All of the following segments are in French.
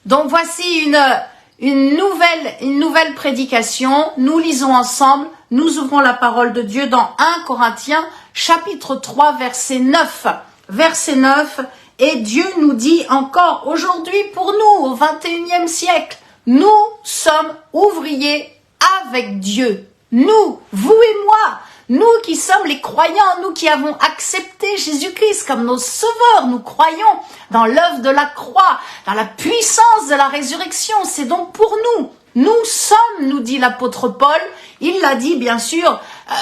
Donc voici une nouvelle prédication. Nous lisons ensemble, nous ouvrons la parole de Dieu dans 1 Corinthiens chapitre 3 verset 9. Verset 9, et Dieu nous dit encore aujourd'hui pour nous au 21e siècle, nous sommes ouvriers avec Dieu. Nous, vous et moi, nous qui sommes les croyants, nous qui avons accepté Jésus-Christ comme nos sauveurs, nous croyons dans l'œuvre de la croix, dans la puissance de la résurrection. C'est donc pour nous. Nous sommes, nous dit l'apôtre Paul, il l'a dit bien sûr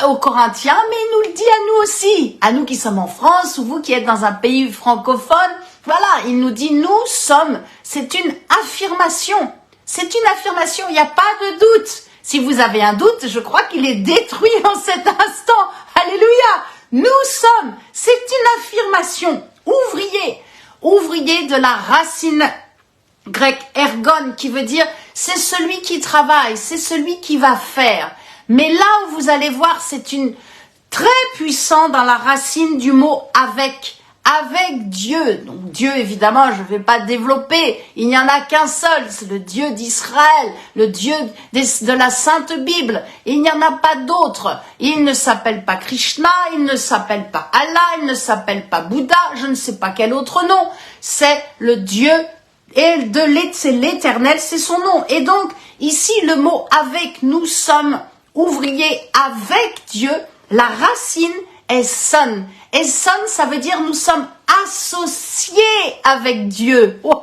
aux Corinthiens, mais il nous le dit à nous aussi, à nous qui sommes en France ou vous qui êtes dans un pays francophone. Voilà, il nous dit nous sommes, c'est une affirmation. C'est une affirmation, il n'y a pas de doute. Si vous avez un doute, je crois qu'il est détruit en cet instant. Alléluia. Nous sommes, c'est une affirmation. Ouvrier de la racine grecque ergon, qui veut dire c'est celui qui travaille, c'est celui qui va faire. Mais là où vous allez voir, c'est une très puissant dans la racine du mot avec Dieu. Donc Dieu, évidemment, je ne vais pas développer, il n'y en a qu'un seul, c'est le Dieu d'Israël, le Dieu de la Sainte Bible, il n'y en a pas d'autre. Il ne s'appelle pas Krishna, il ne s'appelle pas Allah, il ne s'appelle pas Bouddha, je ne sais pas quel autre nom, c'est le Dieu, et c'est l'Éternel, c'est son nom. Et donc, ici, le mot avec, nous sommes ouvriers avec Dieu, la racine est son. Et son, ça veut dire nous sommes associés avec Dieu. Wow,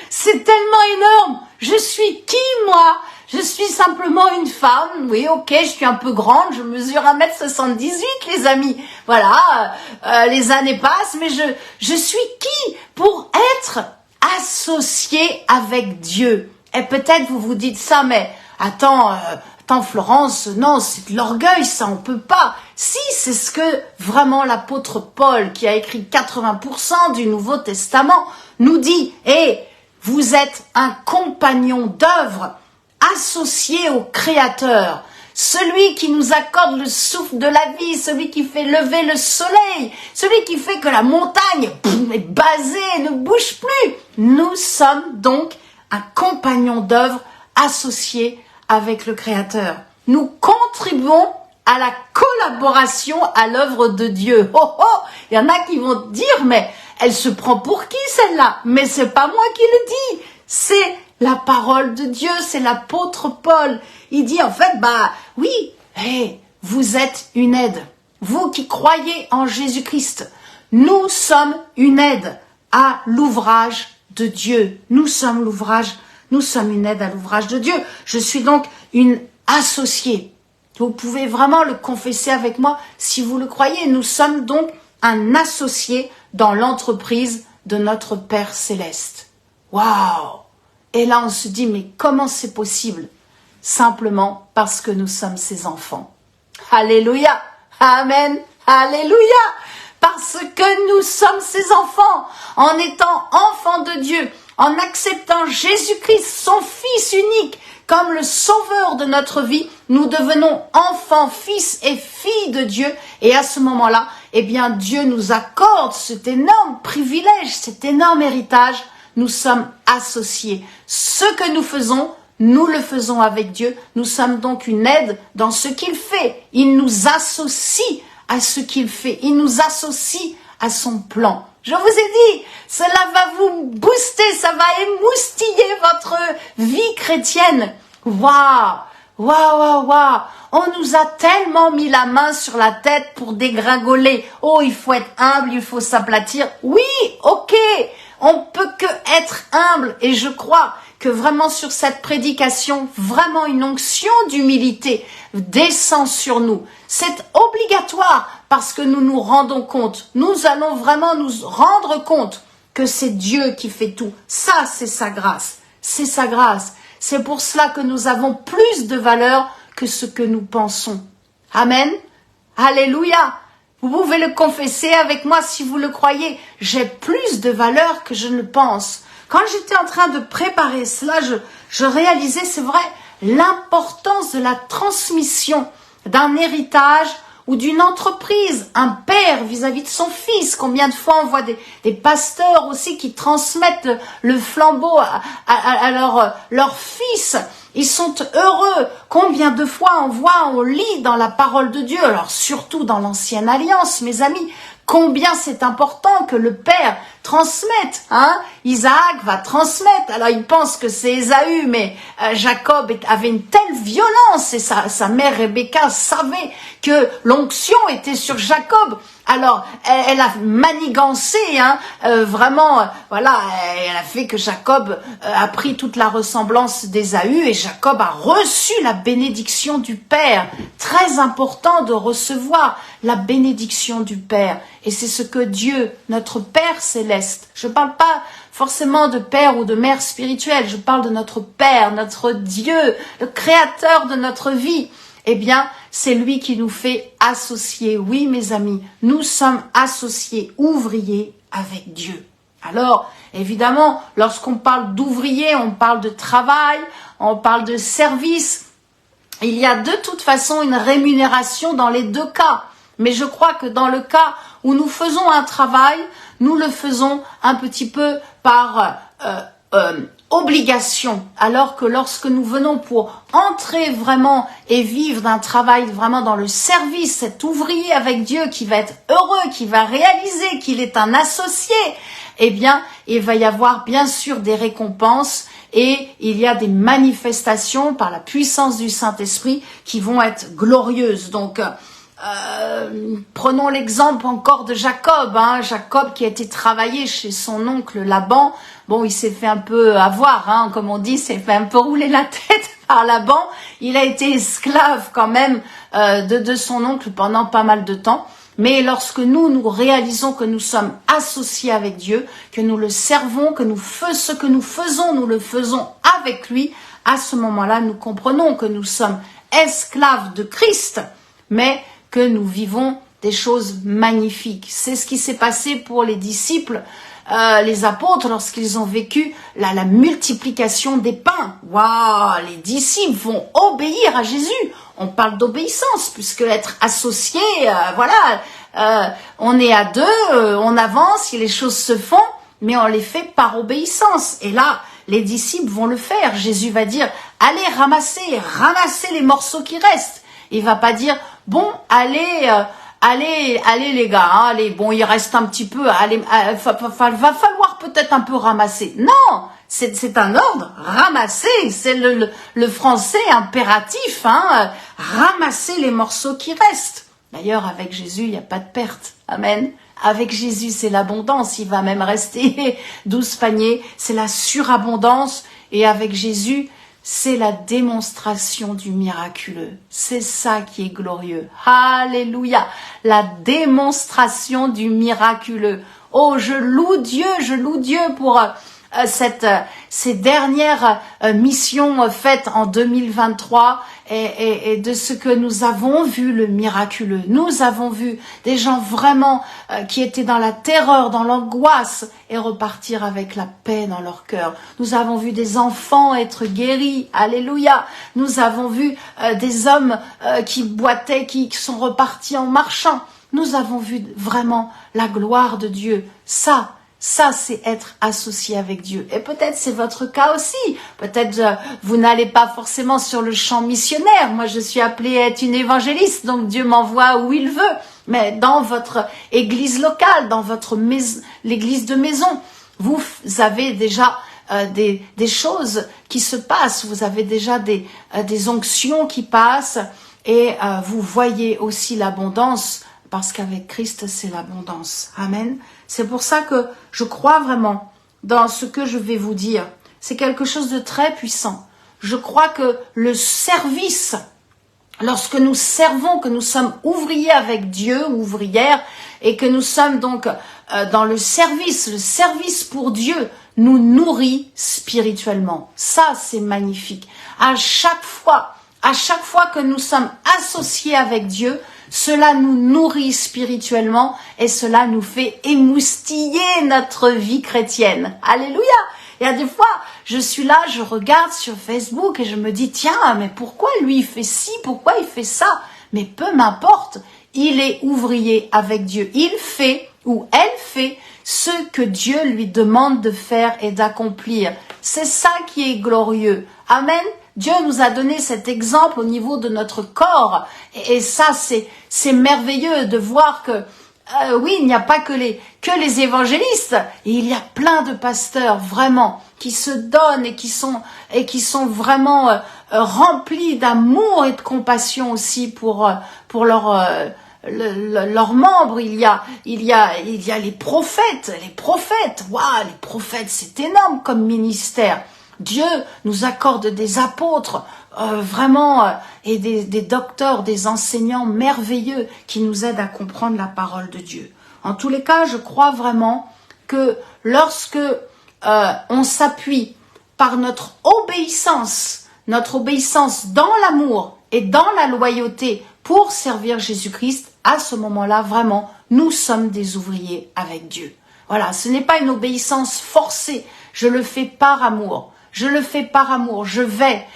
c'est tellement énorme. Je suis qui, moi? Je suis simplement une femme. Oui, ok, je suis un peu grande. Je mesure 1m78, les amis. Voilà, les années passent, mais je suis qui pour être associé avec Dieu? Et peut-être vous vous dites ça, mais attends, Florence, non, c'est de l'orgueil, ça, on peut pas. Si, c'est ce que vraiment l'apôtre Paul, qui a écrit 80% du Nouveau Testament, nous dit. Et vous êtes un compagnon d'œuvre associé au Créateur, celui qui nous accorde le souffle de la vie, celui qui fait lever le soleil, celui qui fait que la montagne est basée, ne bouge plus. Nous sommes donc un compagnon d'œuvre associé avec le Créateur. Nous contribuons à la collaboration à l'œuvre de Dieu. Oh oh, il y en a qui vont dire, mais elle se prend pour qui celle-là? Mais c'est pas moi qui le dis, c'est la parole de Dieu, c'est l'apôtre Paul. Il dit en fait, oui, vous êtes une aide. Vous qui croyez en Jésus-Christ, nous sommes une aide à l'ouvrage de Dieu. Nous sommes une aide à l'ouvrage de Dieu. Je suis donc une associée. Vous pouvez vraiment le confesser avec moi si vous le croyez. Nous sommes donc un associé dans l'entreprise de notre Père Céleste. Waouh! Et là, on se dit, mais comment c'est possible? Simplement parce que nous sommes ses enfants. Alléluia! Amen! Alléluia! Parce que nous sommes ses enfants, en étant enfants de Dieu, en acceptant Jésus-Christ, son Fils unique, comme le sauveur de notre vie, nous devenons enfants, fils et filles de Dieu. Et à ce moment-là, Dieu nous accorde cet énorme privilège, cet énorme héritage. Nous sommes associés. Ce que nous faisons, nous le faisons avec Dieu. Nous sommes donc une aide dans ce qu'il fait. Il nous associe à ce qu'il fait. Il nous associe à son plan. Je vous ai dit, cela va vous booster, ça va émoustiller votre vie chrétienne. Waouh, waouh, waouh, waouh. On nous a tellement mis la main sur la tête pour dégringoler. Oh, il faut être humble, il faut s'aplatir. Oui, ok, on peut que être humble. Et je crois que vraiment sur cette prédication, vraiment une onction d'humilité descend sur nous. C'est obligatoire parce que nous nous rendons compte. Nous allons vraiment nous rendre compte que c'est Dieu qui fait tout. Ça, c'est sa grâce. C'est sa grâce. C'est pour cela que nous avons plus de valeur que ce que nous pensons. Amen. Alléluia. Vous pouvez le confesser avec moi si vous le croyez. J'ai plus de valeur que je ne pense. Quand j'étais en train de préparer cela, je réalisais, c'est vrai, l'importance de la transmission d'un héritage ou d'une entreprise, un père vis-à-vis de son fils. Combien de fois on voit des pasteurs aussi qui transmettent le flambeau à leur fils. Ils sont heureux. Combien de fois on lit dans la parole de Dieu, alors surtout dans l'Ancienne Alliance, mes amis, combien c'est important que le père transmette, hein. Isaac va transmettre. Alors il pense que c'est Ésaü, mais Jacob avait une telle violence et sa mère Rebecca savait que l'onction était sur Jacob. Alors elle a manigancé, hein, vraiment, voilà, elle a fait que Jacob a pris toute la ressemblance d'Ésaü et Jacob a reçu la bénédiction du Père. Très important de recevoir la bénédiction du Père. Et c'est ce que Dieu, notre Père céleste, je ne parle pas forcément de père ou de mère spirituelle, je parle de notre Père, notre Dieu, le créateur de notre vie. Eh bien, c'est lui qui nous fait associer. Oui, mes amis, nous sommes associés, ouvriers avec Dieu. Alors, évidemment, lorsqu'on parle d'ouvrier, on parle de travail, on parle de service. Il y a de toute façon une rémunération dans les deux cas. Mais je crois que dans le cas où nous faisons un travail, nous le faisons un petit peu par obligation, alors que lorsque nous venons pour entrer vraiment et vivre d'un travail vraiment dans le service, cet ouvrier avec Dieu qui va être heureux, qui va réaliser qu'il est un associé, eh bien, il va y avoir bien sûr des récompenses et il y a des manifestations par la puissance du Saint-Esprit qui vont être glorieuses. Donc, prenons l'exemple encore de Jacob, hein. Jacob qui a été travaillé chez son oncle Laban. Bon, il s'est fait un peu avoir, hein, comme on dit, s'est fait un peu rouler la tête par Laban. Il a été esclave quand même de son oncle pendant pas mal de temps. Mais lorsque nous réalisons que nous sommes associés avec Dieu, que nous le servons, que ce que nous faisons, nous le faisons avec lui, à ce moment-là, nous comprenons que nous sommes esclaves de Christ, mais que nous vivons des choses magnifiques. C'est ce qui s'est passé pour les disciples, les apôtres, lorsqu'ils ont vécu la multiplication des pains. Waouh, les disciples vont obéir à Jésus. On parle d'obéissance, puisque être associé, voilà, on est à deux, on avance, les choses se font, mais on les fait par obéissance. Et là, les disciples vont le faire. Jésus va dire, allez ramasser les morceaux qui restent. Il va pas dire, bon, allez les gars, hein, allez, bon, il reste un petit peu, allez, va falloir peut-être un peu ramasser. Non, c'est un ordre, ramasser, c'est le français impératif, hein, ramasser les morceaux qui restent. D'ailleurs, avec Jésus, il n'y a pas de perte. Amen. Avec Jésus, c'est l'abondance. Il va même rester 12 paniers. C'est la surabondance. Et avec Jésus, c'est la démonstration du miraculeux. C'est ça qui est glorieux. Alléluia. La démonstration du miraculeux. Oh, je loue Dieu pour ces dernières missions faites en 2023 et de ce que nous avons vu le miraculeux. Nous avons vu des gens vraiment qui étaient dans la terreur, dans l'angoisse et repartir avec la paix dans leur cœur. Nous avons vu des enfants être guéris. Alléluia. Nous avons vu des hommes qui boitaient, qui sont repartis en marchant. Nous avons vu vraiment la gloire de Dieu. Ça, c'est être associé avec Dieu. Et peut-être c'est votre cas aussi. Peut-être vous n'allez pas forcément sur le champ missionnaire. Moi, je suis appelée à être une évangéliste, donc Dieu m'envoie où il veut. Mais dans votre église locale, dans votre maison, l'église de maison, vous avez déjà des choses qui se passent. Vous avez déjà des onctions qui passent et vous voyez aussi l'abondance parce qu'avec Christ, c'est l'abondance. Amen. C'est pour ça que je crois vraiment dans ce que je vais vous dire. C'est quelque chose de très puissant. Je crois que le service, lorsque nous servons, que nous sommes ouvriers avec Dieu, ouvrières, et que nous sommes donc dans le service pour Dieu nous nourrit spirituellement. Ça, c'est magnifique. À chaque fois que nous sommes associés avec Dieu, cela nous nourrit spirituellement et cela nous fait émoustiller notre vie chrétienne. Alléluia! Il y a des fois, je suis là, je regarde sur Facebook et je me dis, tiens, mais pourquoi lui il fait ci, pourquoi il fait ça? Mais peu m'importe, il est ouvrier avec Dieu. Il fait ou elle fait ce que Dieu lui demande de faire et d'accomplir. C'est ça qui est glorieux. Amen. Dieu nous a donné cet exemple au niveau de notre corps. Et ça, c'est merveilleux de voir que, oui, il n'y a pas que les évangélistes. Et il y a plein de pasteurs, vraiment, qui se donnent et qui sont vraiment remplis d'amour et de compassion aussi pour leurs membres. Il y a les prophètes. Waouh, les prophètes, c'est énorme comme ministère. Dieu nous accorde des apôtres et des docteurs, des enseignants merveilleux qui nous aident à comprendre la parole de Dieu. En tous les cas, je crois vraiment que lorsque on s'appuie par notre obéissance dans l'amour et dans la loyauté pour servir Jésus-Christ, à ce moment-là, vraiment, nous sommes des ouvriers avec Dieu. Voilà, ce n'est pas une obéissance forcée. Je le fais par amour. Je le fais par amour. Je vais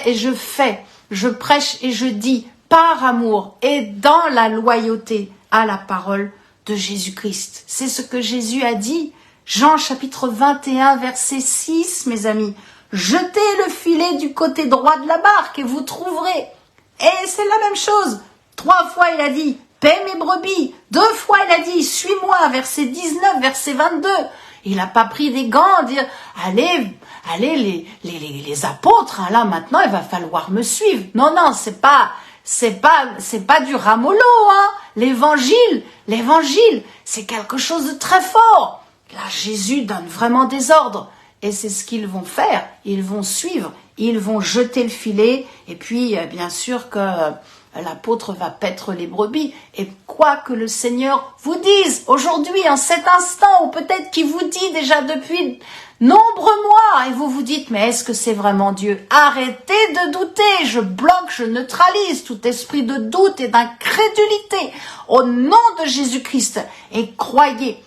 et je fais. Je prêche et je dis par amour et dans la loyauté à la parole de Jésus-Christ. C'est ce que Jésus a dit. Jean chapitre 21, verset 6, mes amis. Jetez le filet du côté droit de la barque et vous trouverez. Et c'est la même chose. 3 fois il a dit, paie mes brebis. 2 fois il a dit, suis-moi, verset 19, verset 22. Il n'a pas pris des gants, dire, allez les apôtres, hein, là maintenant il va falloir me suivre. Non, c'est pas du ramollo, hein. L'évangile, c'est quelque chose de très fort. Là, Jésus donne vraiment des ordres. Et c'est ce qu'ils vont faire. Ils vont suivre. Ils vont jeter le filet. Et puis, bien sûr que l'apôtre va paître les brebis. Et quoi que le Seigneur vous dise aujourd'hui, en cet instant, ou peut-être qu'il vous dit déjà depuis nombreux mois, et vous vous dites, mais est-ce que c'est vraiment Dieu? Arrêtez de douter. Je bloque, je neutralise tout esprit de doute et d'incrédulité au nom de Jésus-Christ. Et croyez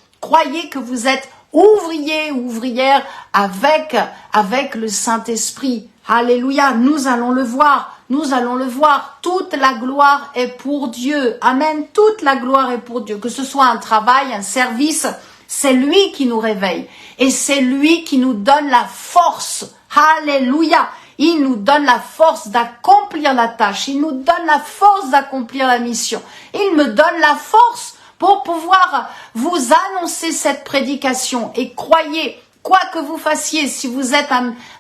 que vous êtes ouvrier ou ouvrière avec le Saint-Esprit. Alléluia, nous allons le voir. Toute la gloire est pour Dieu. Amen, toute la gloire est pour Dieu. Que ce soit un travail, un service, c'est lui qui nous réveille. Et c'est lui qui nous donne la force. Alléluia. Il nous donne la force d'accomplir la tâche. Il nous donne la force d'accomplir la mission. Il me donne la force pour pouvoir vous annoncer cette prédication. Et croyez, quoi que vous fassiez, si vous êtes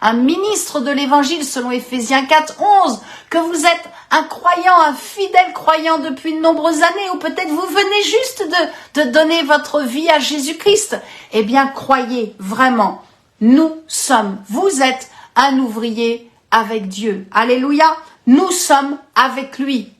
un ministre de l'évangile selon Éphésiens 4, 11, que vous êtes un croyant, un fidèle croyant depuis de nombreuses années, ou peut-être vous venez juste de donner votre vie à Jésus-Christ, eh bien croyez vraiment, vous êtes un ouvrier avec Dieu. Alléluia, nous sommes avec lui.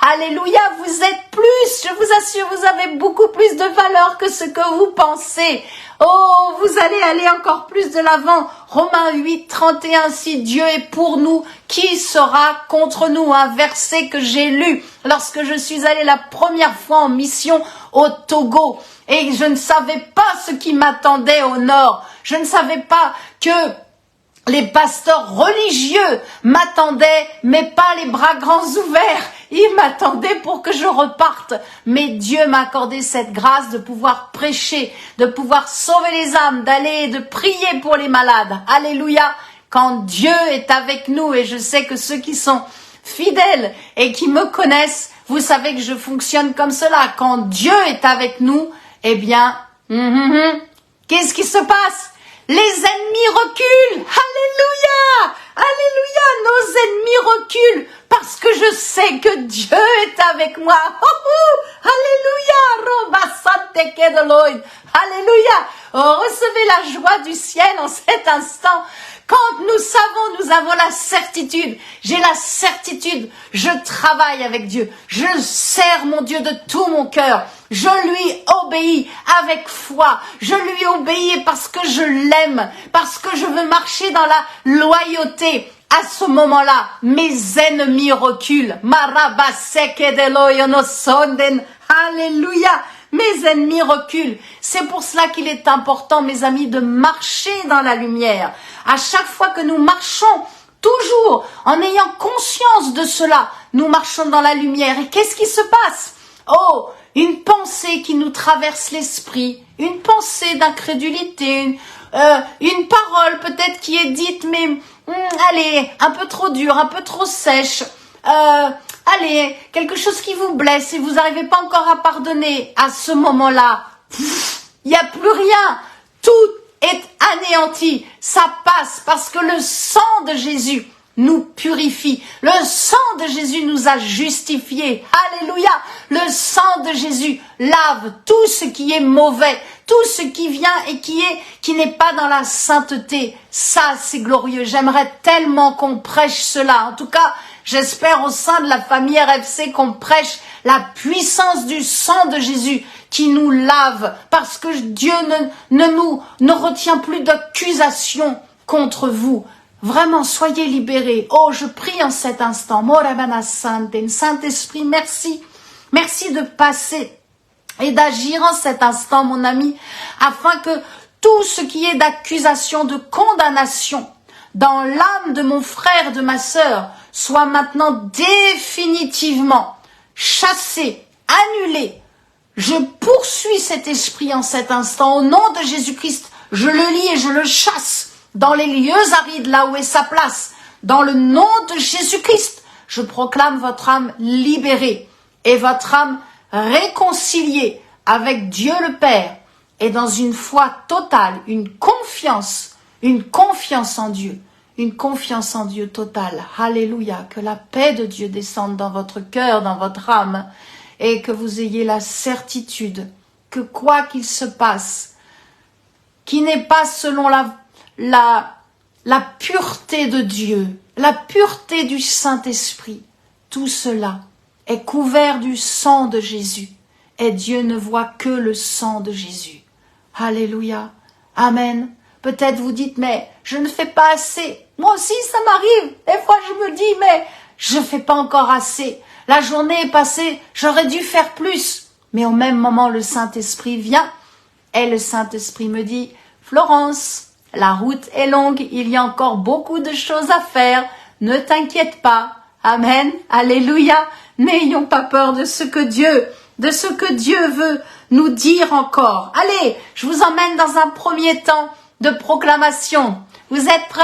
Alléluia, vous êtes plus, je vous assure, vous avez beaucoup plus de valeur que ce que vous pensez. Oh, vous allez aller encore plus de l'avant. Romains 8, 31, si Dieu est pour nous, qui sera contre nous? Un verset que j'ai lu lorsque je suis allée la première fois en mission au Togo. Et je ne savais pas ce qui m'attendait au nord. Je ne savais pas que les pasteurs religieux m'attendaient, mais pas les bras grands ouverts. Ils m'attendaient pour que je reparte. Mais Dieu m'a accordé cette grâce de pouvoir prêcher, de pouvoir sauver les âmes, d'aller et de prier pour les malades. Alléluia. Quand Dieu est avec nous, et je sais que ceux qui sont fidèles et qui me connaissent, vous savez que je fonctionne comme cela. Quand Dieu est avec nous, eh bien, qu'est-ce qui se passe? Les ennemis reculent. Alléluia. Alléluia. Nos ennemis reculent parce que je sais que Dieu est avec moi. Alléluia. Alléluia. Oh, recevez la joie du ciel en cet instant. Quand nous avons la certitude, j'ai la certitude, je travaille avec Dieu, je sers mon Dieu de tout mon cœur, je lui obéis avec foi, je lui obéis parce que je l'aime, parce que je veux marcher dans la loyauté. À ce moment-là, mes ennemis reculent. Alléluia. Mes ennemis reculent. C'est pour cela qu'il est important, mes amis, de marcher dans la lumière. À chaque fois que nous marchons Toujours, en ayant conscience de cela, nous marchons dans la lumière. Et qu'est-ce qui se passe? Oh, une pensée qui nous traverse l'esprit, une pensée d'incrédulité, une parole peut-être qui est dite, mais allez, un peu trop dure, un peu trop sèche. Allez, quelque chose qui vous blesse et vous n'arrivez pas encore à pardonner. À ce moment-là, il n'y a plus rien. Tout est anéanti. Ça passe parce que le sang de Jésus nous purifie. Le sang de Jésus nous a justifiés. Alléluia. Le sang de Jésus lave tout ce qui est mauvais, tout ce qui vient et qui n'est pas dans la sainteté. Ça, c'est glorieux. J'aimerais tellement qu'on prêche cela. En tout cas, j'espère au sein de la famille RFC qu'on prêche la puissance du sang de Jésus qui nous lave parce que Dieu ne retient plus d'accusation contre vous. Vraiment, soyez libérés. Oh, je prie en cet instant. Morabana Sante, Saint-Esprit, merci. Merci de passer et d'agir en cet instant, mon ami, afin que tout ce qui est d'accusation, de condamnation dans l'âme de mon frère, de ma sœur, soit maintenant définitivement chassé, annulé. Je poursuis cet esprit en cet instant. Au nom de Jésus-Christ, je le lie et je le chasse dans les lieux arides, là où est sa place. Dans le nom de Jésus-Christ, je proclame votre âme libérée et votre âme réconciliée avec Dieu le Père et dans une foi totale, une confiance en Dieu. Une confiance en Dieu totale. Alléluia. Que la paix de Dieu descende dans votre cœur, dans votre âme, et que vous ayez la certitude que quoi qu'il se passe, qui n'est pas selon la pureté de Dieu, la pureté du Saint-Esprit, tout cela est couvert du sang de Jésus, et Dieu ne voit que le sang de Jésus. Alléluia. Amen. Peut-être vous dites, mais je ne fais pas assez. Moi aussi, ça m'arrive. Des fois, je me dis, mais je ne fais pas encore assez. La journée est passée, j'aurais dû faire plus. Mais au même moment, le Saint-Esprit vient et le Saint-Esprit me dit, Florence, la route est longue, il y a encore beaucoup de choses à faire. Ne t'inquiète pas. Amen. Alléluia. N'ayons pas peur de ce que Dieu veut nous dire encore. Allez, je vous emmène dans un premier temps de proclamation. Vous êtes prêts?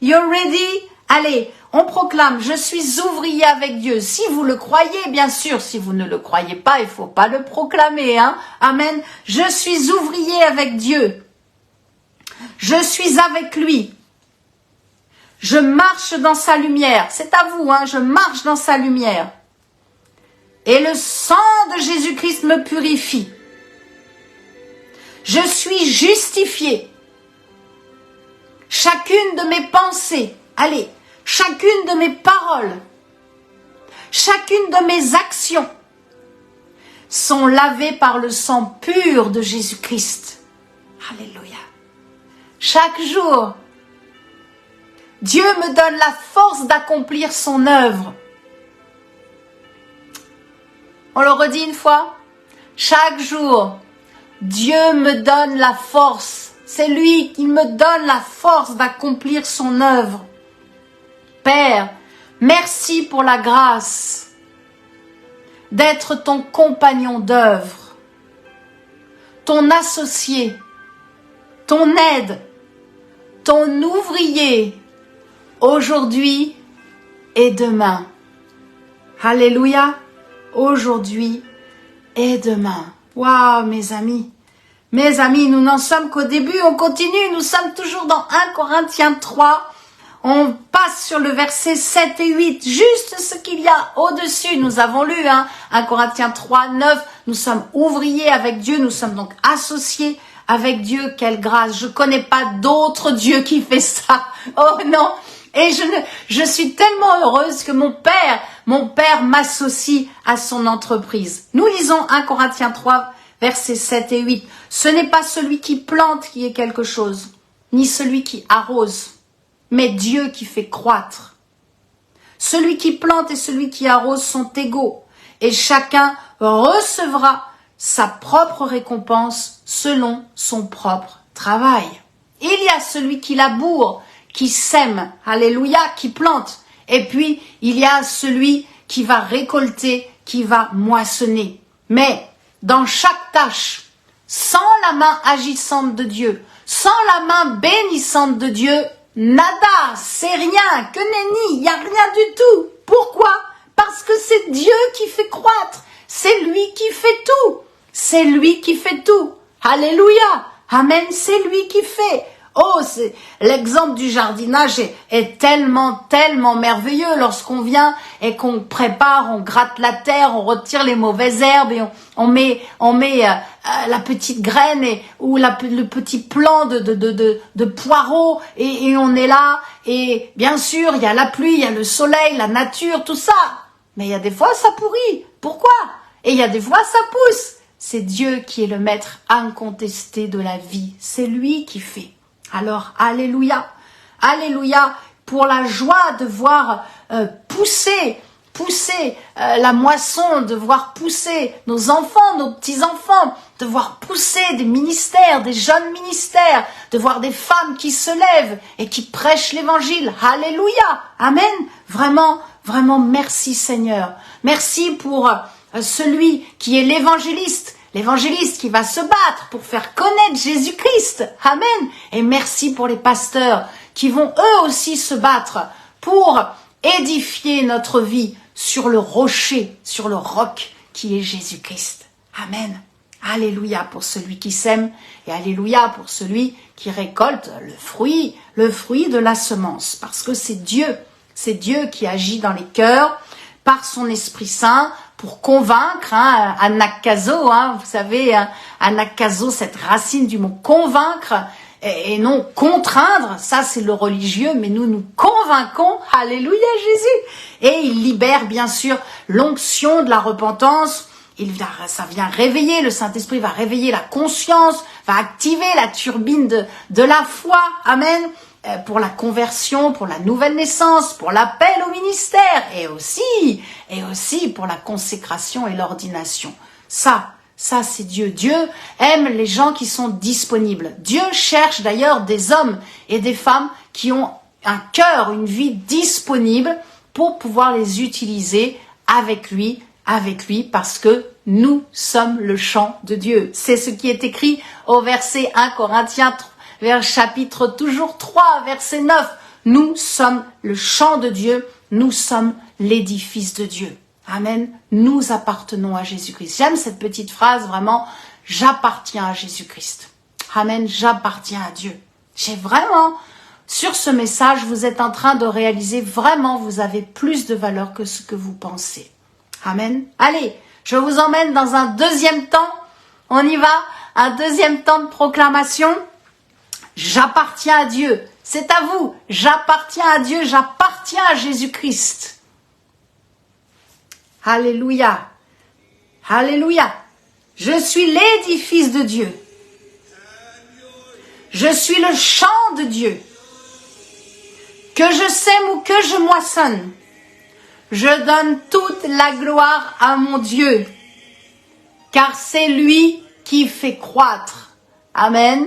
You're ready? Allez, on proclame, je suis ouvrier avec Dieu. Si vous le croyez, bien sûr. Si vous ne le croyez pas, il faut pas le proclamer, hein. Amen. Je suis ouvrier avec Dieu. Je suis avec lui. Je marche dans sa lumière. C'est à vous, hein. Je marche dans sa lumière. Et le sang de Jésus-Christ me purifie. Je suis justifié. Chacune de mes pensées, allez, chacune de mes paroles, chacune de mes actions sont lavées par le sang pur de Jésus-Christ. Alléluia. Chaque jour, Dieu me donne la force d'accomplir son œuvre. On le redit une fois. Chaque jour, Dieu me donne la force. C'est lui qui me donne la force d'accomplir son œuvre. Père, merci pour la grâce d'être ton compagnon d'œuvre, ton associé, ton aide, ton ouvrier, aujourd'hui et demain. Alléluia, aujourd'hui et demain. Waouh, mes amis. Mes amis, nous n'en sommes qu'au début, on continue, nous sommes toujours dans 1 Corinthiens 3. On passe sur le verset 7 et 8, juste ce qu'il y a au-dessus. Nous avons lu 1 Corinthiens 3, 9. Nous sommes ouvriers avec Dieu, nous sommes donc associés avec Dieu. Quelle grâce, je connais pas d'autre Dieu qui fait ça. Oh non. Et je suis tellement heureuse que mon père m'associe à son entreprise. Nous lisons 1 Corinthiens 3, versets 7 et 8. Ce n'est pas celui qui plante qui est quelque chose, ni celui qui arrose, mais Dieu qui fait croître. Celui qui plante et celui qui arrose sont égaux, et chacun recevra sa propre récompense selon son propre travail. Il y a celui qui laboure, qui sème, alléluia, qui plante. Et puis, il y a celui qui va récolter, qui va moissonner. Mais dans chaque tâche, sans la main agissante de Dieu, sans la main bénissante de Dieu, nada, c'est rien, que nenni, il n'y a rien du tout. Pourquoi? Parce que c'est Dieu qui fait croître. C'est lui qui fait tout. C'est lui qui fait tout. Alléluia. Amen, c'est lui qui fait. Oh, c'est l'exemple du jardinage est tellement merveilleux lorsqu'on vient et qu'on prépare, on gratte la terre, on retire les mauvaises herbes et on met la petite graine ou le petit plant de poireau et on est là et bien sûr il y a la pluie, il y a le soleil, la nature, tout ça. Mais il y a des fois ça pourrit. Pourquoi? Et il y a des fois ça pousse. C'est Dieu qui est le maître incontesté de la vie. C'est lui qui fait. Alors, alléluia, alléluia, pour la joie de voir pousser la moisson, de voir pousser nos enfants, nos petits-enfants, de voir pousser des ministères, des jeunes ministères, de voir des femmes qui se lèvent et qui prêchent l'évangile. Alléluia, amen. Vraiment, vraiment, merci Seigneur. Merci pour celui qui est l'évangéliste qui va se battre pour faire connaître Jésus-Christ. Amen. Et merci pour les pasteurs qui vont eux aussi se battre pour édifier notre vie sur le rocher, sur le roc qui est Jésus-Christ. Amen. Alléluia pour celui qui sème et alléluia pour celui qui récolte le fruit de la semence. Parce que c'est Dieu qui agit dans les cœurs par son Esprit Saint, pour convaincre, anakazo, vous savez, anakazo, cette racine du mot convaincre, et non contraindre, ça c'est le religieux, mais nous convainquons, alléluia Jésus, et il libère bien sûr l'onction de la repentance, ça vient réveiller, le Saint-Esprit va réveiller la conscience, va activer la turbine de la foi, amen, pour la conversion, pour la nouvelle naissance, pour l'appel au ministère et aussi pour la consécration et l'ordination. Ça c'est Dieu. Dieu aime les gens qui sont disponibles. Dieu cherche d'ailleurs des hommes et des femmes qui ont un cœur, une vie disponible pour pouvoir les utiliser avec lui parce que nous sommes le champ de Dieu. C'est ce qui est écrit au verset 1 Corinthiens 3. Vers chapitre toujours 3, verset 9. Nous sommes le champ de Dieu, nous sommes l'édifice de Dieu. Amen. Nous appartenons à Jésus-Christ. J'aime cette petite phrase vraiment, j'appartiens à Jésus-Christ. Amen, j'appartiens à Dieu. J'ai vraiment, sur ce message, vous êtes en train de réaliser vraiment, vous avez plus de valeur que ce que vous pensez. Amen. Allez, je vous emmène dans un deuxième temps. On y va, un deuxième temps de proclamation. J'appartiens à Dieu. C'est à vous. J'appartiens à Dieu. J'appartiens à Jésus-Christ. Alléluia. Alléluia. Je suis l'édifice de Dieu. Je suis le champ de Dieu. Que je sème ou que je moissonne, je donne toute la gloire à mon Dieu. Car c'est lui qui fait croître. Amen.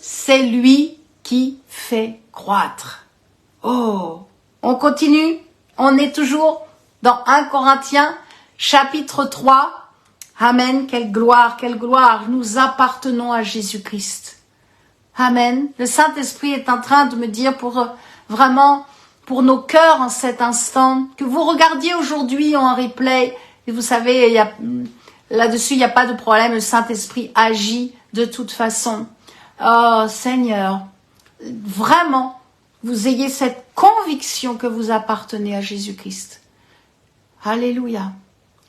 C'est lui qui fait croître. Oh, on continue. On est toujours dans 1 Corinthiens, chapitre 3. Amen. Quelle gloire, quelle gloire. Nous appartenons à Jésus-Christ. Amen. Le Saint-Esprit est en train de me dire vraiment pour nos cœurs en cet instant, que vous regardiez aujourd'hui en replay. Et vous savez, là-dessus, il n'y a pas de problème. Le Saint-Esprit agit de toute façon. Oh Seigneur, vraiment, vous ayez cette conviction que vous appartenez à Jésus-Christ. Alléluia.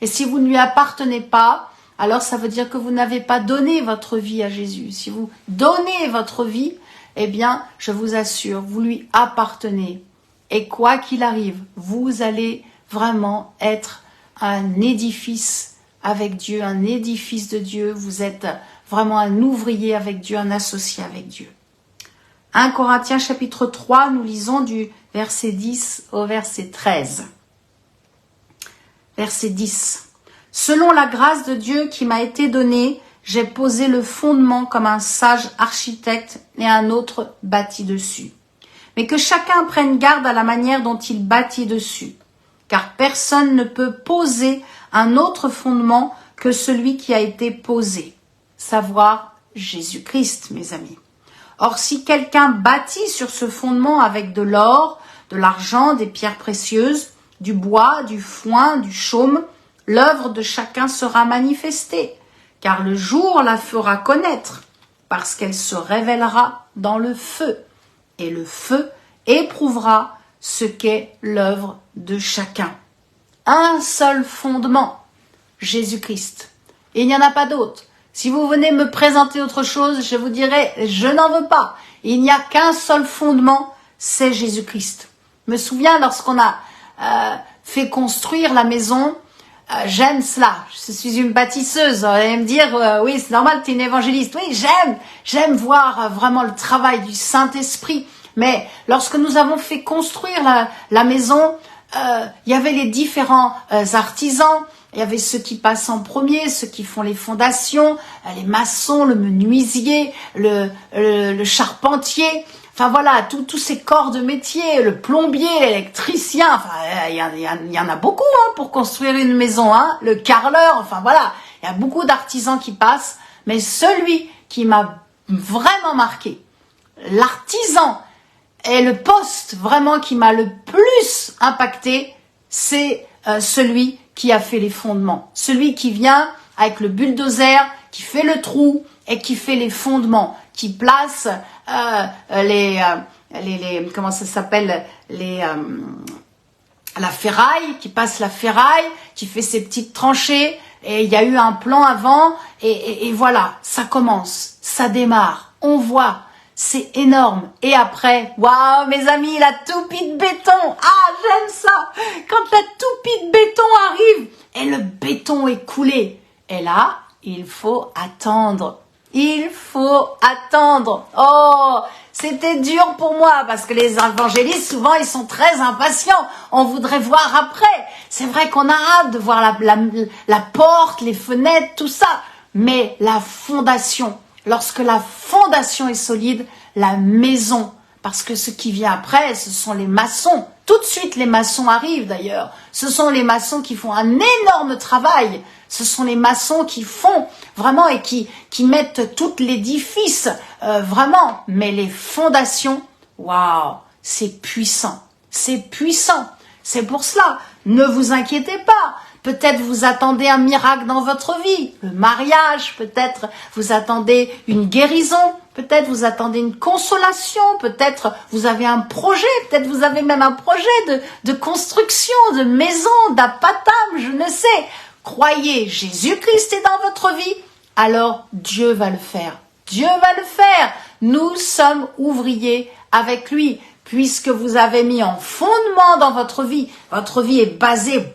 Et si vous ne lui appartenez pas, alors ça veut dire que vous n'avez pas donné votre vie à Jésus. Si vous donnez votre vie, eh bien, je vous assure, vous lui appartenez. Et quoi qu'il arrive, vous allez vraiment être un édifice avec Dieu, un édifice de Dieu. Vous êtes vraiment un ouvrier avec Dieu, un associé avec Dieu. 1 Corinthiens chapitre 3, nous lisons du verset 10 au verset 13. Verset 10. Selon la grâce de Dieu qui m'a été donnée, j'ai posé le fondement comme un sage architecte et un autre bâti dessus. mais que chacun prenne garde à la manière dont il bâtit dessus. Car personne ne peut poser un autre fondement que celui qui a été posé, savoir Jésus-Christ, mes amis. Or, si quelqu'un bâtit sur ce fondement avec de l'or, de l'argent, des pierres précieuses, du bois, du foin, du chaume, l'œuvre de chacun sera manifestée, car le jour la fera connaître, parce qu'elle se révélera dans le feu, et le feu éprouvera ce qu'est l'œuvre de chacun. Un seul fondement, Jésus-Christ. Et il n'y en a pas d'autre. Si vous venez me présenter autre chose, je vous dirai, je n'en veux pas. Il n'y a qu'un seul fondement, c'est Jésus-Christ. Je me souviens lorsqu'on a fait construire la maison, j'aime cela. Je suis une bâtisseuse. Vous allez me dire, oui, c'est normal, tu es une évangéliste. Oui, j'aime voir vraiment le travail du Saint-Esprit. Mais lorsque nous avons fait construire la maison, il y avait les différents artisans. Il y avait ceux qui passent en premier, ceux qui font les fondations, les maçons, le menuisier, le charpentier. Enfin voilà, tous ces corps de métier, le plombier, l'électricien. Enfin, il y en a beaucoup pour construire une maison. Le carreleur. Enfin voilà, il y a beaucoup d'artisans qui passent. Mais celui qui m'a vraiment marqué, l'artisan et le poste vraiment qui m'a le plus impacté, c'est celui qui a fait les fondements. Celui qui vient avec le bulldozer, qui fait le trou et qui fait les fondements, qui place comment ça s'appelle, la ferraille, qui passe la ferraille, qui fait ses petites tranchées. Et il y a eu un plan avant et voilà, ça commence, ça démarre, on voit. C'est énorme. Et après, waouh, mes amis, la toupie de béton. Ah, j'aime ça. Quand la toupie de béton arrive et le béton est coulé. Et là, il faut attendre. Il faut attendre. Oh, c'était dur pour moi parce que les évangélistes, souvent, ils sont très impatients. On voudrait voir après. C'est vrai qu'on a hâte de voir la porte, les fenêtres, tout ça. Mais la fondation, lorsque la fondation est solide, la maison, parce que ce qui vient après, ce sont les maçons. Tout de suite, les maçons arrivent d'ailleurs. Ce sont les maçons qui font un énorme travail. Ce sont les maçons qui font vraiment et qui mettent tout l'édifice, vraiment. Mais les fondations, waouh, c'est puissant. C'est puissant. C'est pour cela, ne vous inquiétez pas. Peut-être vous attendez un miracle dans votre vie, le mariage, peut-être vous attendez une guérison, peut-être vous attendez une consolation, peut-être vous avez un projet, peut-être vous avez même un projet de construction, de maison, d'appâtame, je ne sais. Croyez, Jésus-Christ est dans votre vie, alors Dieu va le faire. Dieu va le faire. Nous sommes ouvriers avec lui. Puisque vous avez mis en fondement dans votre vie est basée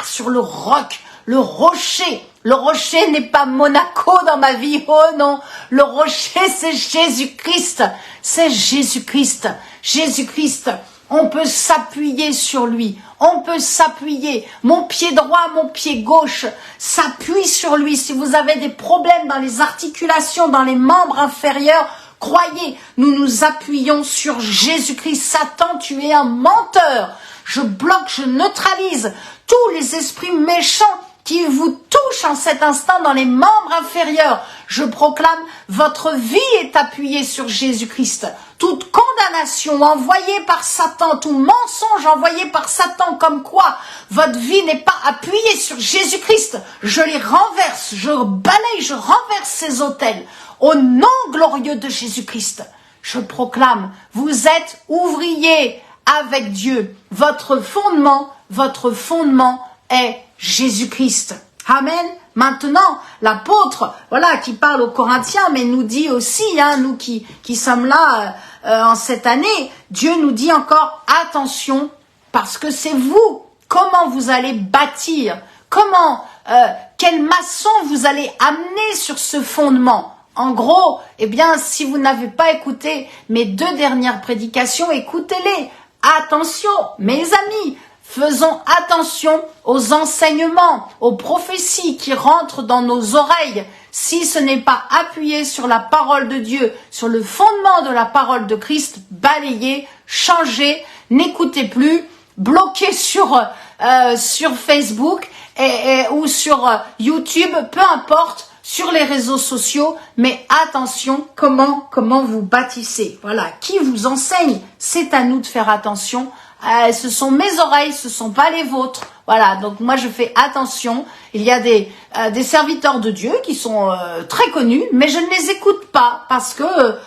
sur le roc, le rocher. Le rocher n'est pas Monaco dans ma vie, oh non. Le rocher, c'est Jésus-Christ. C'est Jésus-Christ. Jésus-Christ. On peut s'appuyer sur lui. On peut s'appuyer. Mon pied droit, mon pied gauche s'appuie sur lui. Si vous avez des problèmes dans les articulations, dans les membres inférieurs, croyez, nous nous appuyons sur Jésus-Christ. Satan, tu es un menteur. Je bloque, je neutralise tous les esprits méchants qui vous touchent en cet instant dans les membres inférieurs. Je proclame, votre vie est appuyée sur Jésus-Christ. Toute condamnation envoyée par Satan, tout mensonge envoyé par Satan comme quoi votre vie n'est pas appuyée sur Jésus-Christ, je les renverse, je balaye, je renverse ces autels. Au nom glorieux de Jésus-Christ, je proclame, vous êtes ouvriers avec Dieu. Votre fondement est Jésus-Christ. Amen. Maintenant, l'apôtre, voilà, qui parle aux Corinthiens, mais nous dit aussi, nous qui sommes là en cette année, Dieu nous dit encore attention, parce que c'est vous. Comment vous allez bâtir? Quel maçon vous allez amener sur ce fondement? En gros, si vous n'avez pas écouté mes 2 dernières prédications, écoutez-les. Attention, mes amis, faisons attention aux enseignements, aux prophéties qui rentrent dans nos oreilles. si ce n'est pas appuyé sur la parole de Dieu, sur le fondement de la parole de Christ, balayez, changez, n'écoutez plus, bloquez sur Facebook ou sur YouTube, peu importe, sur les réseaux sociaux, mais attention comment vous bâtissez. Voilà, qui vous enseigne, c'est à nous de faire attention. Ce sont mes oreilles, ce sont pas les vôtres. Voilà, donc moi je fais attention. Il y a des serviteurs de Dieu qui sont très connus, mais je ne les écoute pas parce que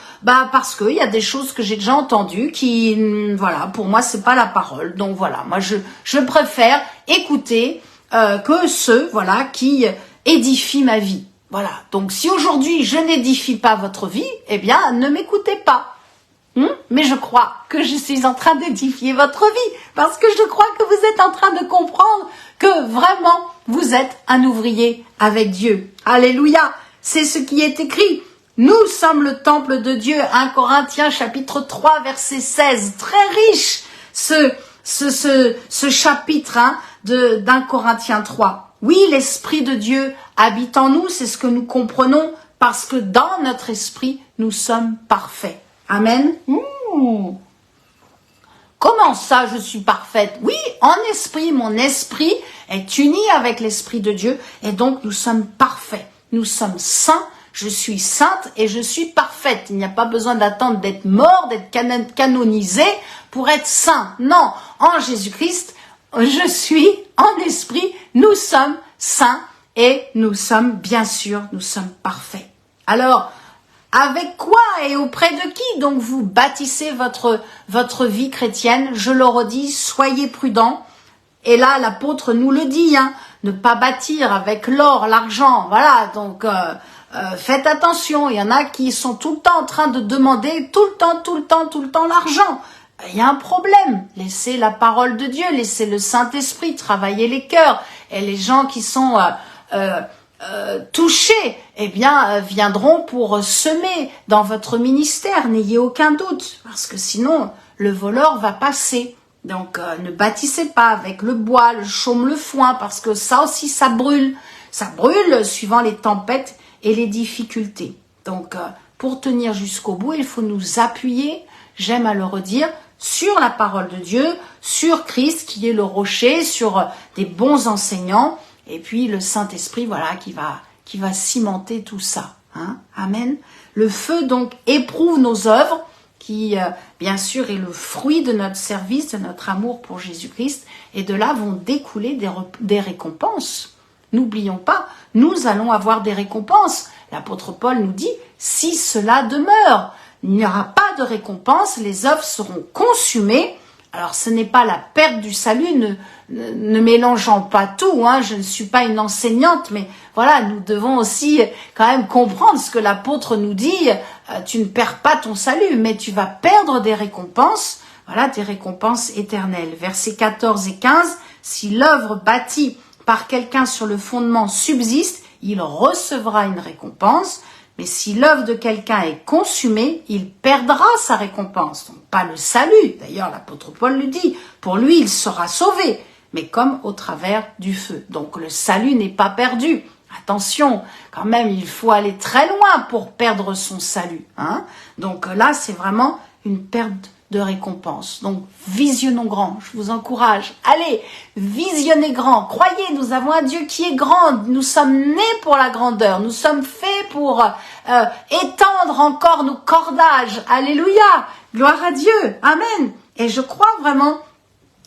il y a des choses que j'ai déjà entendues qui, voilà, pour moi c'est pas la parole. Donc voilà, moi je préfère écouter que ceux, voilà, qui édifient ma vie. Voilà, donc si aujourd'hui je n'édifie pas votre vie, eh bien ne m'écoutez pas. Mais je crois que je suis en train d'édifier votre vie, parce que je crois que vous êtes en train de comprendre que vraiment vous êtes un ouvrier avec Dieu. Alléluia, c'est ce qui est écrit. Nous sommes le temple de Dieu, 1 Corinthiens chapitre 3 verset 16, très riche ce chapitre d'1 Corinthiens 3. Oui, l'Esprit de Dieu habite en nous, c'est ce que nous comprenons, parce que dans notre esprit, nous sommes parfaits. Amen. Comment ça, je suis parfaite? Oui, en esprit, mon esprit est uni avec l'Esprit de Dieu, et donc nous sommes parfaits. Nous sommes saints, je suis sainte et je suis parfaite. Il n'y a pas besoin d'attendre d'être mort, d'être canonisé pour être saint. Non, en Jésus-Christ, je suis en esprit, nous sommes saints et nous sommes, bien sûr, nous sommes parfaits. Alors, avec quoi et auprès de qui donc vous bâtissez votre vie chrétienne? Je le redis, soyez prudents. Et là, l'apôtre nous le dit, ne pas bâtir avec l'or, l'argent. Voilà, donc faites attention. Il y en a qui sont tout le temps en train de demander tout le temps l'argent. Il y a un problème. Laissez la parole de Dieu, laissez le Saint-Esprit travailler les cœurs. Et les gens qui sont touchés, eh bien, viendront pour semer dans votre ministère. N'ayez aucun doute, parce que sinon, le voleur va passer. Donc, ne bâtissez pas avec le bois, le chaume, le foin, parce que ça aussi, ça brûle. Ça brûle suivant les tempêtes et les difficultés. Donc, pour tenir jusqu'au bout, il faut nous appuyer, j'aime à le redire, sur la parole de Dieu, sur Christ qui est le rocher, sur des bons enseignants, et puis le Saint-Esprit, voilà, qui va cimenter tout ça. Amen. Le feu, donc, éprouve nos œuvres, qui, bien sûr, est le fruit de notre service, de notre amour pour Jésus-Christ, et de là vont découler des récompenses. N'oublions pas, nous allons avoir des récompenses. L'apôtre Paul nous dit, si cela demeure, il n'y aura pas de récompense, les œuvres seront consumées. Alors, ce n'est pas la perte du salut, ne mélangeons pas tout, je ne suis pas une enseignante, mais voilà, nous devons aussi quand même comprendre ce que l'apôtre nous dit, tu ne perds pas ton salut, mais tu vas perdre des récompenses, voilà, des récompenses éternelles. Versets 14 et 15, si l'œuvre bâtie par quelqu'un sur le fondement subsiste, il recevra une récompense. Mais si l'œuvre de quelqu'un est consumée, il perdra sa récompense. Donc pas le salut. D'ailleurs, l'apôtre Paul le dit. Pour lui, il sera sauvé, mais comme au travers du feu. Donc le salut n'est pas perdu. Attention, quand même, il faut aller très loin pour perdre son salut. Donc là, c'est vraiment une perte de récompense. Donc visionnons grand, je vous encourage. Allez, visionnez grand. Croyez, nous avons un Dieu qui est grand. Nous sommes nés pour la grandeur. Nous sommes faits pour étendre encore nos cordages. Alléluia, gloire à Dieu. Amen. Et je crois vraiment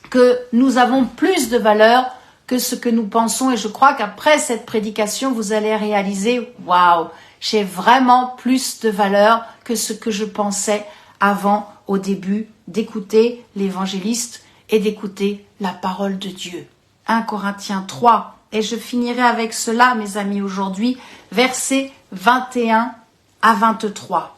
que nous avons plus de valeur que ce que nous pensons. Et je crois qu'après cette prédication, vous allez réaliser, waouh, j'ai vraiment plus de valeur que ce que je pensais avant, au début, d'écouter l'évangéliste et d'écouter la parole de Dieu. 1 Corinthiens 3, et je finirai avec cela, mes amis, aujourd'hui, versets 21 à 23.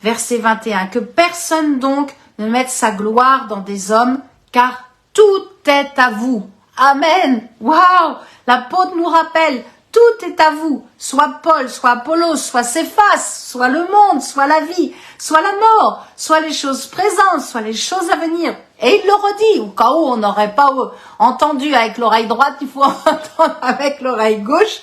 Verset 21, que personne donc ne mette sa gloire dans des hommes, car tout est à vous. Amen. Waouh! L'apôtre nous rappelle, tout est à vous, soit Paul, soit Apollos, soit Céphas, soit le monde, soit la vie, soit la mort, soit les choses présentes, soit les choses à venir. Et il le redit, au cas où on n'aurait pas entendu avec l'oreille droite, il faut entendre avec l'oreille gauche.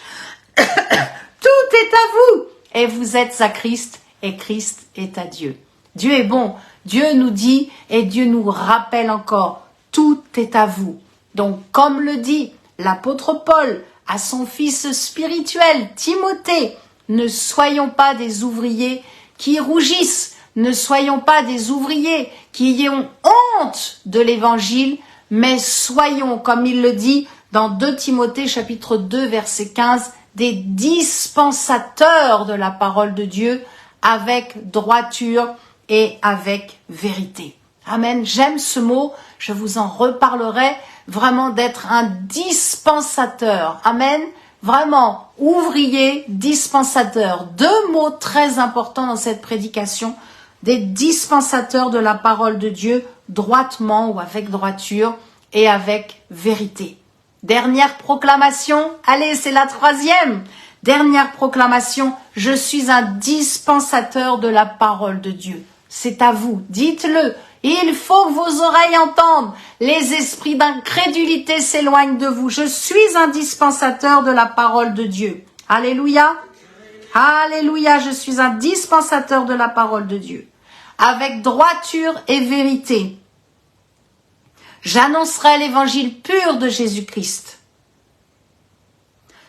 Tout est à vous. Et vous êtes à Christ et Christ est à Dieu. Dieu est bon. Dieu nous dit et Dieu nous rappelle encore, tout est à vous. Donc, comme le dit l'apôtre Paul à son fils spirituel, Timothée, ne soyons pas des ouvriers qui rougissent, ne soyons pas des ouvriers qui ayons honte de l'évangile, mais soyons, comme il le dit dans 2 Timothée chapitre 2 verset 15, des dispensateurs de la parole de Dieu avec droiture et avec vérité. Amen. J'aime ce mot, je vous en reparlerai, vraiment d'être un dispensateur. Amen. Vraiment, ouvrier, dispensateur. 2 mots très importants dans cette prédication. Des dispensateurs de la parole de Dieu, droitement ou avec droiture et avec vérité. Dernière proclamation. Allez, c'est la 3e. Dernière proclamation. Je suis un dispensateur de la parole de Dieu. C'est à vous. Dites-le. Il faut que vos oreilles entendent. Les esprits d'incrédulité s'éloignent de vous. Je suis un dispensateur de la parole de Dieu. Alléluia. Alléluia. Je suis un dispensateur de la parole de Dieu. Avec droiture et vérité. J'annoncerai l'évangile pur de Jésus-Christ.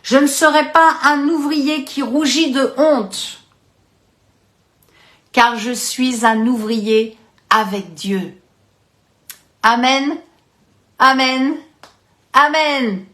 Je ne serai pas un ouvrier qui rougit de honte, car je suis un ouvrier avec Dieu. Amen, amen, amen.